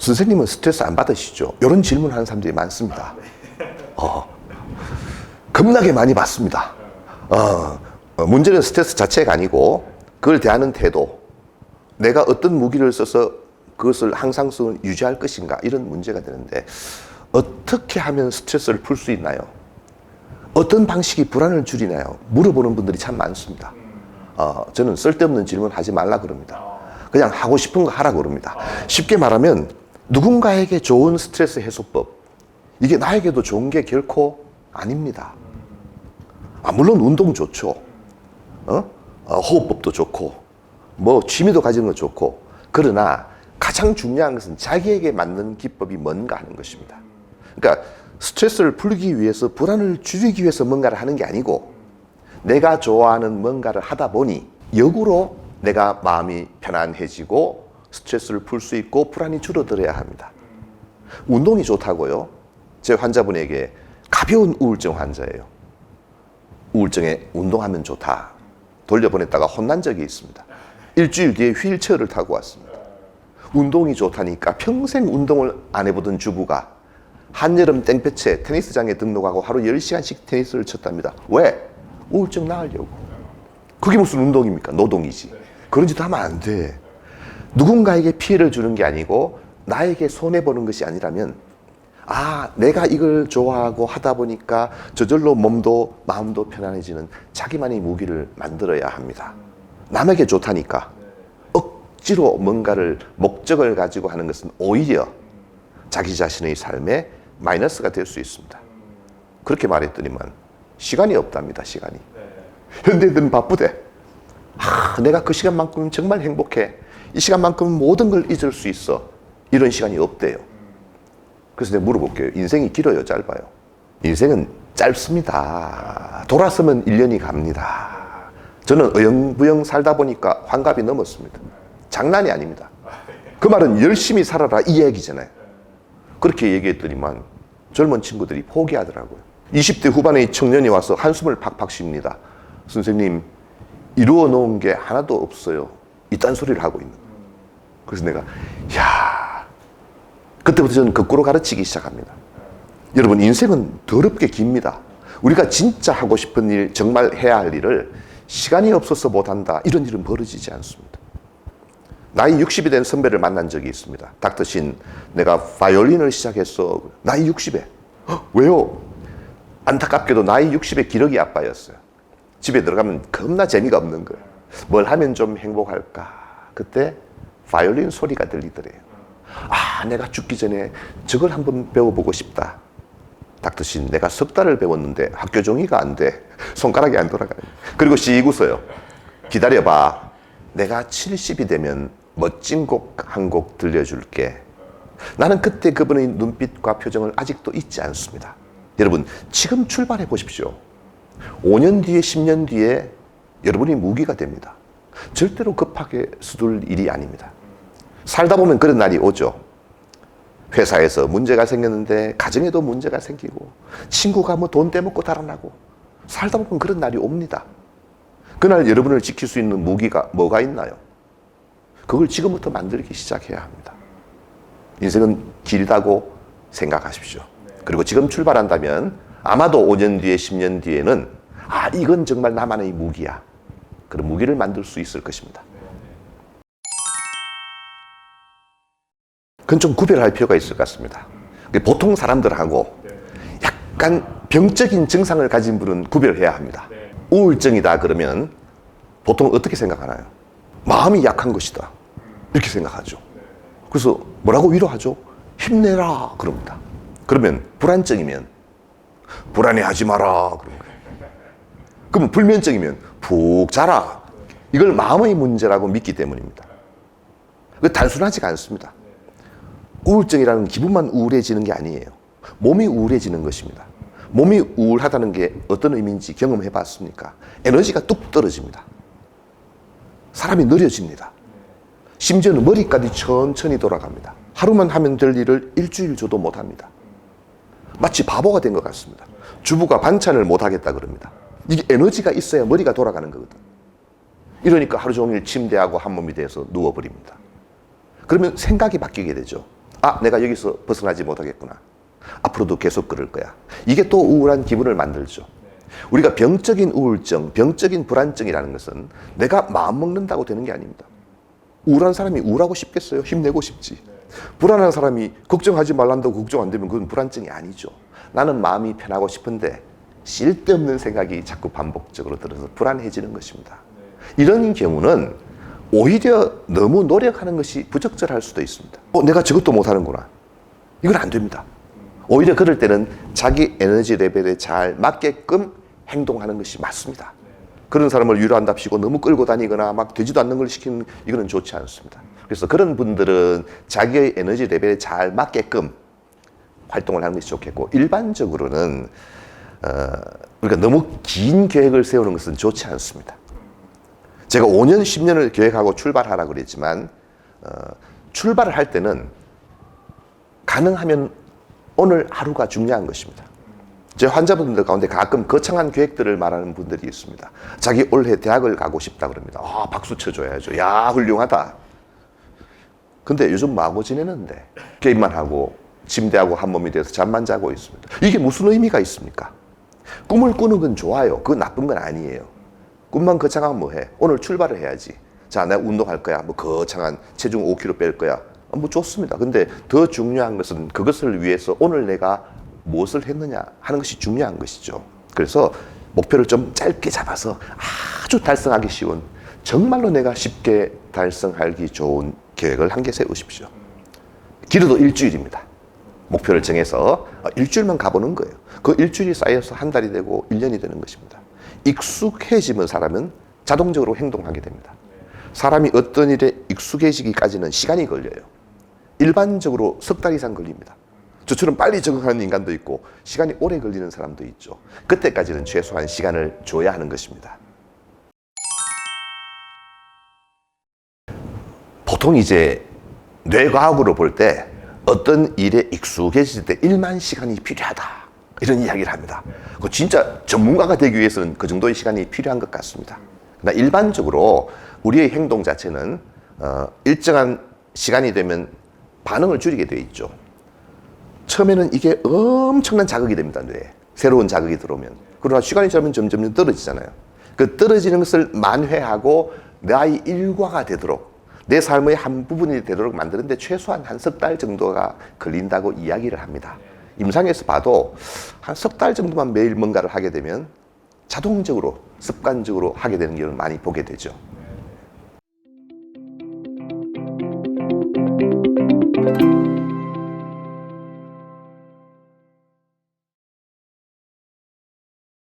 선생님은 스트레스 안 받으시죠? 이런 질문 하는 사람들이 많습니다. 겁나게 많이 받습니다. 문제는 스트레스 자체가 아니고 그걸 대하는 태도, 내가 어떤 무기를 써서 그것을 항상성을 유지할 것인가, 이런 문제가 되는데, 어떻게 하면 스트레스를 풀 수 있나요? 어떤 방식이 불안을 줄이나요? 물어보는 분들이 참 많습니다. 저는 쓸데없는 질문 하지 말라 그럽니다. 그냥 하고 싶은 거 하라 그럽니다. 쉽게 말하면 누군가에게 좋은 스트레스 해소법, 이게 나에게도 좋은 게 결코 아닙니다. 물론 운동 좋죠. 호흡법도 좋고, 뭐 취미도 가지는 거 좋고, 그러나 가장 중요한 것은 자기에게 맞는 기법이 뭔가 하는 것입니다. 그러니까 스트레스를 풀기 위해서, 불안을 줄이기 위해서 뭔가를 하는 게 아니고, 내가 좋아하는 뭔가를 하다 보니 역으로 내가 마음이 편안해지고 스트레스를 풀 수 있고 불안이 줄어들어야 합니다. 운동이 좋다고요? 제 환자분에게, 가벼운 우울증 환자예요. 우울증에 운동하면 좋다 돌려보냈다가 혼난 적이 있습니다. 일주일 뒤에 휠체어를 타고 왔습니다. 운동이 좋다니까 평생 운동을 안 해보던 주부가 한여름 땡볕에 테니스장에 등록하고 하루 10시간씩 테니스를 쳤답니다. 왜? 우울증 나으려고. 그게 무슨 운동입니까? 노동이지. 그런 짓 하면 안 돼. 누군가에게 피해를 주는 게 아니고 나에게 손해보는 것이 아니라면, 내가 이걸 좋아하고 하다 보니까 저절로 몸도 마음도 편안해지는 자기만의 무기를 만들어야 합니다. 남에게 좋다니까 억지로 뭔가를, 목적을 가지고 하는 것은 오히려 자기 자신의 삶에 마이너스가 될 수 있습니다. 그렇게 말했더니만 시간이 없답니다. 시간이. 현대인들은 바쁘대. 내가 그 시간만큼 정말 행복해, 이 시간만큼 모든 걸 잊을 수 있어, 이런 시간이 없대요. 그래서 내가 물어볼게요. 인생이 길어요, 짧아요? 인생은 짧습니다. 돌아서면 1년이 갑니다. 저는 어영부영 살다 보니까 환갑이 넘었습니다. 장난이 아닙니다. 그 말은 열심히 살아라, 이 얘기잖아요. 그렇게 얘기했더니만 젊은 친구들이 포기하더라고요. 20대 후반의 청년이 와서 한숨을 팍팍 쉽니다. 선생님, 이루어 놓은 게 하나도 없어요, 이딴 소리를 하고 있는 거예요. 그래서 내가, 그때부터 저는 거꾸로 가르치기 시작합니다. 여러분, 인생은 더럽게 깁니다. 우리가 진짜 하고 싶은 일, 정말 해야 할 일을 시간이 없어서 못한다, 이런 일은 벌어지지 않습니다. 나이 60이 된 선배를 만난 적이 있습니다. 닥터신, 내가 바이올린을 시작했어. 나이 60에. 왜요? 안타깝게도 나이 60에 기러기 아빠였어요. 집에 들어가면 겁나 재미가 없는 거예요. 뭘 하면 좀 행복할까? 그때 바이올린 소리가 들리더래요. 내가 죽기 전에 저걸 한번 배워보고 싶다. 닥터신, 내가 석 달을 배웠는데 학교 종이가 안 돼. 손가락이 안 돌아가요. 그리고 씩 웃어요. 기다려봐. 내가 70이 되면 멋진 곡 한 곡 들려줄게. 나는 그때 그분의 눈빛과 표정을 아직도 잊지 않습니다. 여러분, 지금 출발해 보십시오. 5년 뒤에, 10년 뒤에 여러분이 무기가 됩니다. 절대로 급하게 서둘 일이 아닙니다. 살다 보면 그런 날이 오죠. 회사에서 문제가 생겼는데 가정에도 문제가 생기고, 친구가 뭐 돈 떼먹고 달아나고, 살다 보면 그런 날이 옵니다. 그날 여러분을 지킬 수 있는 무기가 뭐가 있나요? 그걸 지금부터 만들기 시작해야 합니다. 인생은 길다고 생각하십시오. 그리고 지금 출발한다면 아마도 5년 뒤에, 10년 뒤에는 이건 정말 나만의 무기야, 그런 무기를 만들 수 있을 것입니다. 그건 좀 구별할 필요가 있을 것 같습니다. 보통 사람들하고 약간 병적인 증상을 가진 분은 구별해야 합니다. 우울증이다 그러면 보통 어떻게 생각하나요? 마음이 약한 것이다, 이렇게 생각하죠. 그래서 뭐라고 위로하죠? 힘내라 그럽니다. 그러면 불안증이면 불안해하지 마라 그런 거예요. 그러면 불면증이면 푹 자라. 이걸 마음의 문제라고 믿기 때문입니다. 단순하지가 않습니다. 우울증이라는 기분만 우울해지는 게 아니에요. 몸이 우울해지는 것입니다. 몸이 우울하다는 게 어떤 의미인지 경험해 봤습니까? 에너지가 뚝 떨어집니다. 사람이 느려집니다. 심지어는 머리까지 천천히 돌아갑니다. 하루만 하면 될 일을 일주일 줘도 못합니다. 마치 바보가 된 것 같습니다. 주부가 반찬을 못하겠다 그럽니다. 이게 에너지가 있어야 머리가 돌아가는 거거든. 이러니까 하루 종일 침대하고 한 몸이 돼서 누워버립니다. 그러면 생각이 바뀌게 되죠. 아, 내가 여기서 벗어나지 못하겠구나. 앞으로도 계속 그럴 거야. 이게 또 우울한 기분을 만들죠. 우리가 병적인 우울증, 병적인 불안증이라는 것은 내가 마음먹는다고 되는 게 아닙니다. 우울한 사람이 우울하고 싶겠어요? 힘내고 싶지. 불안한 사람이 걱정하지 말란다고 걱정 안 되면 그건 불안증이 아니죠. 나는 마음이 편하고 싶은데 쓸데없는 생각이 자꾸 반복적으로 들어서 불안해지는 것입니다. 이런 경우는 오히려 너무 노력하는 것이 부적절할 수도 있습니다. 내가 저것도 못하는구나. 이건 안 됩니다. 오히려 그럴 때는 자기 에너지 레벨에 잘 맞게끔 행동하는 것이 맞습니다. 그런 사람을 위로한답시고 너무 끌고 다니거나 막 되지도 않는 걸 시키는 이거는 좋지 않습니다. 그래서 그런 분들은 자기의 에너지 레벨에 잘 맞게끔 활동을 하는 것이 좋겠고, 일반적으로는 우리가 너무 긴 계획을 세우는 것은 좋지 않습니다. 제가 5년, 10년을 계획하고 출발하라고 그랬지만 출발을 할 때는 가능하면 오늘 하루가 중요한 것입니다. 제 환자분들 가운데 가끔 거창한 계획들을 말하는 분들이 있습니다. 자기 올해 대학을 가고 싶다 그럽니다. 아, 박수 쳐줘야죠. 야, 훌륭하다. 근데 요즘 뭐하고 지내는데 게임만 하고 침대하고 한 몸이 돼서 잠만 자고 있습니다. 이게 무슨 의미가 있습니까? 꿈을 꾸는 건 좋아요. 그건 나쁜 건 아니에요. 꿈만 거창하면 뭐해? 오늘 출발을 해야지. 자, 내가 운동할 거야. 뭐 거창한 체중 5kg 뺄 거야. 뭐 좋습니다. 근데 더 중요한 것은 그것을 위해서 오늘 내가 무엇을 했느냐 하는 것이 중요한 것이죠. 그래서 목표를 좀 짧게 잡아서 아주 달성하기 쉬운, 정말로 내가 쉽게 달성하기 좋은 계획을 한 개 세우십시오. 길어도 일주일입니다. 목표를 정해서 일주일만 가보는 거예요. 그 일주일이 쌓여서 한 달이 되고 1년이 되는 것입니다. 익숙해지면 사람은 자동적으로 행동하게 됩니다. 사람이 어떤 일에 익숙해지기까지는 시간이 걸려요. 일반적으로 석 달 이상 걸립니다. 저처럼 빨리 적응하는 인간도 있고 시간이 오래 걸리는 사람도 있죠. 그때까지는 최소한 시간을 줘야 하는 것입니다. 보통 이제 뇌과학으로 볼 때 어떤 일에 익숙해질 때 1만 시간이 필요하다, 이런 이야기를 합니다. 진짜 전문가가 되기 위해서는 그 정도의 시간이 필요한 것 같습니다. 그러나 일반적으로 우리의 행동 자체는 일정한 시간이 되면 반응을 줄이게 되어 있죠. 처음에는 이게 엄청난 자극이 됩니다, 뇌에. 새로운 자극이 들어오면. 그러나 시간이 지나면 점점 떨어지잖아요. 그 떨어지는 것을 만회하고 나의 일과가 되도록, 내 삶의 한 부분이 되도록 만드는데 최소한 한 석 달 정도가 걸린다고 이야기를 합니다. 임상에서 봐도 한 석 달 정도만 매일 뭔가를 하게 되면 자동적으로 습관적으로 하게 되는 경우를 많이 보게 되죠.